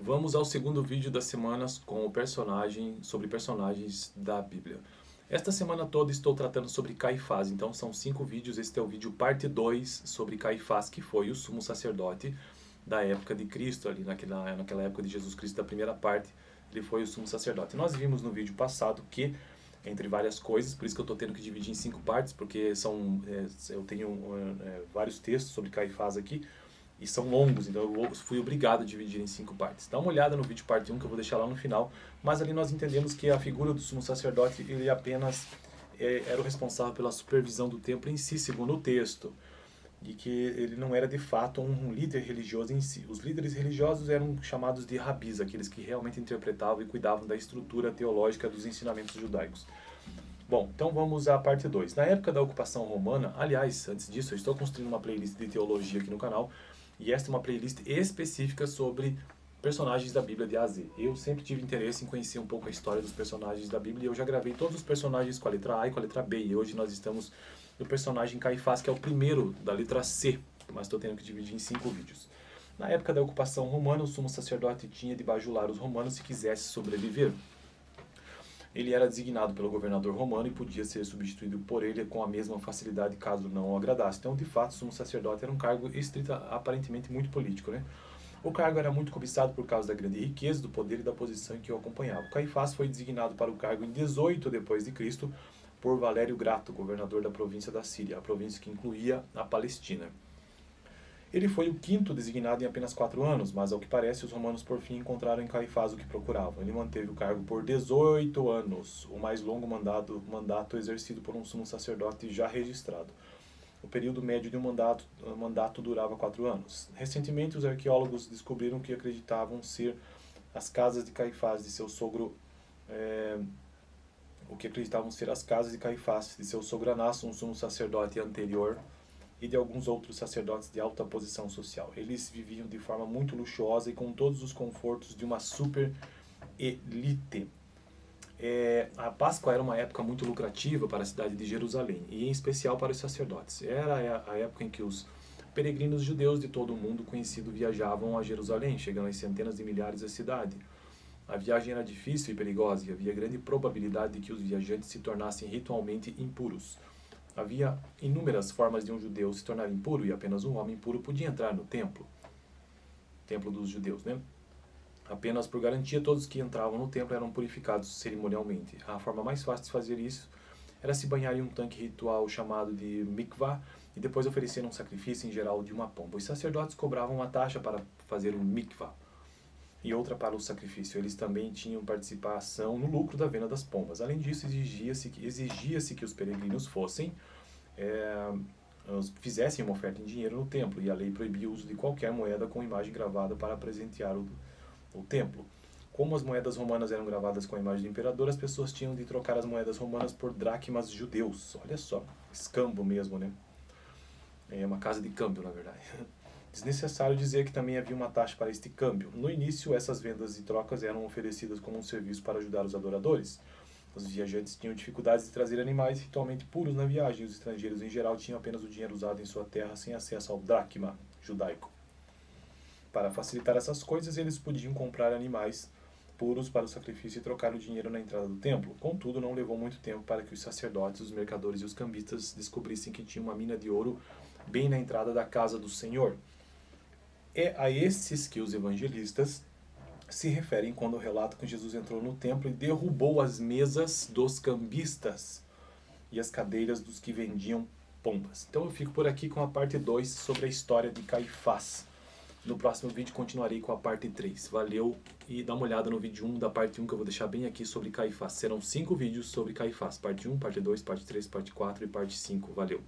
Vamos ao segundo vídeo das semanas com o sobre personagens da Bíblia. Esta semana toda estou tratando sobre Caifás, então são 5 vídeos, este é o vídeo parte 2 sobre Caifás, que foi o sumo sacerdote da época de Cristo, ali naquela época de Jesus Cristo, da primeira parte, ele foi o sumo sacerdote. Nós vimos no vídeo passado que, entre várias coisas, por isso que eu estou tendo que dividir em 5 partes, porque eu tenho vários textos sobre Caifás aqui, e são longos, então eu fui obrigado a dividir em 5 partes. Dá uma olhada no vídeo parte 1, que eu vou deixar lá no final, mas ali nós entendemos que a figura do sumo sacerdote, ele apenas era o responsável pela supervisão do templo em si, segundo o texto, e que ele não era de fato um líder religioso em si. Os líderes religiosos eram chamados de rabis, aqueles que realmente interpretavam e cuidavam da estrutura teológica dos ensinamentos judaicos. Bom, então vamos à parte 2. Na época da ocupação romana, aliás, antes disso, eu estou construindo uma playlist de teologia aqui no canal, e esta é uma playlist específica sobre personagens da Bíblia de A a Z. Eu sempre tive interesse em conhecer um pouco a história dos personagens da Bíblia, e eu já gravei todos os personagens com a letra A e com a letra B, e hoje nós estamos no personagem Caifás, que é o primeiro da letra C, mas estou tendo que dividir em 5 vídeos. Na época da ocupação romana, o sumo sacerdote tinha de bajular os romanos se quisesse sobreviver. Ele era designado pelo governador romano e podia ser substituído por ele com a mesma facilidade caso não o agradasse. Então, de fato, o sumo sacerdote era um cargo aparentemente muito político, né? O cargo era muito cobiçado por causa da grande riqueza, do poder e da posição em que o acompanhava. Caifás foi designado para o cargo em 18 depois de Cristo por Valério Grato, governador da província da Síria, a província que incluía a Palestina. Ele foi o 5º designado em apenas 4 anos, mas ao que parece os romanos por fim encontraram em Caifás o que procuravam. Ele manteve o cargo por 18 anos, o mais longo mandato exercido por um sumo sacerdote já registrado. O período médio de um mandato durava 4 anos. Recentemente os arqueólogos descobriram que acreditavam ser as casas de Caifás de seu sogro Anás, um sumo sacerdote anterior, e de alguns outros sacerdotes de alta posição social. Eles viviam de forma muito luxuosa e com todos os confortos de uma super elite. A Páscoa era uma época muito lucrativa para a cidade de Jerusalém, e em especial para os sacerdotes. Era a época em que os peregrinos judeus de todo o mundo conhecido viajavam a Jerusalém, chegando às centenas de milhares da cidade. A viagem era difícil e perigosa, e havia grande probabilidade de que os viajantes se tornassem ritualmente impuros. Havia inúmeras formas de um judeu se tornar impuro, e apenas um homem puro podia entrar no templo dos judeus, né? Apenas por garantia, todos que entravam no templo eram purificados cerimonialmente. A forma mais fácil de fazer isso era se banhar em um tanque ritual chamado de mikvah, e depois oferecer um sacrifício, em geral, de uma pomba. Os sacerdotes cobravam uma taxa para fazer um mikvah, e outra para o sacrifício. Eles também tinham participação no lucro da venda das pombas. Além disso, exigia-se que os peregrinos fizessem uma oferta em dinheiro no templo, e a lei proibia o uso de qualquer moeda com imagem gravada para presentear o templo. Como as moedas romanas eram gravadas com a imagem do imperador, as pessoas tinham de trocar as moedas romanas por dracmas judeus. Olha só, escambo mesmo, né? É uma casa de câmbio, na verdade. Desnecessário dizer que também havia uma taxa para este câmbio. No início, essas vendas e trocas eram oferecidas como um serviço para ajudar os adoradores. Os viajantes tinham dificuldades de trazer animais ritualmente puros na viagem. Os estrangeiros, em geral, tinham apenas o dinheiro usado em sua terra sem acesso ao dracma judaico. Para facilitar essas coisas, eles podiam comprar animais puros para o sacrifício e trocar o dinheiro na entrada do templo. Contudo, não levou muito tempo para que os sacerdotes, os mercadores e os cambistas descobrissem que tinha uma mina de ouro bem na entrada da casa do Senhor. É a esses que os evangelistas se referem quando relatam que Jesus entrou no templo e derrubou as mesas dos cambistas e as cadeiras dos que vendiam pombas. Então eu fico por aqui com a parte 2 sobre a história de Caifás. No próximo vídeo continuarei com a parte 3. Valeu, e dá uma olhada no vídeo 1 da parte 1 que eu vou deixar bem aqui sobre Caifás. Serão 5 vídeos sobre Caifás. Parte 1, parte 2, parte 3, parte 4 e parte 5. Valeu.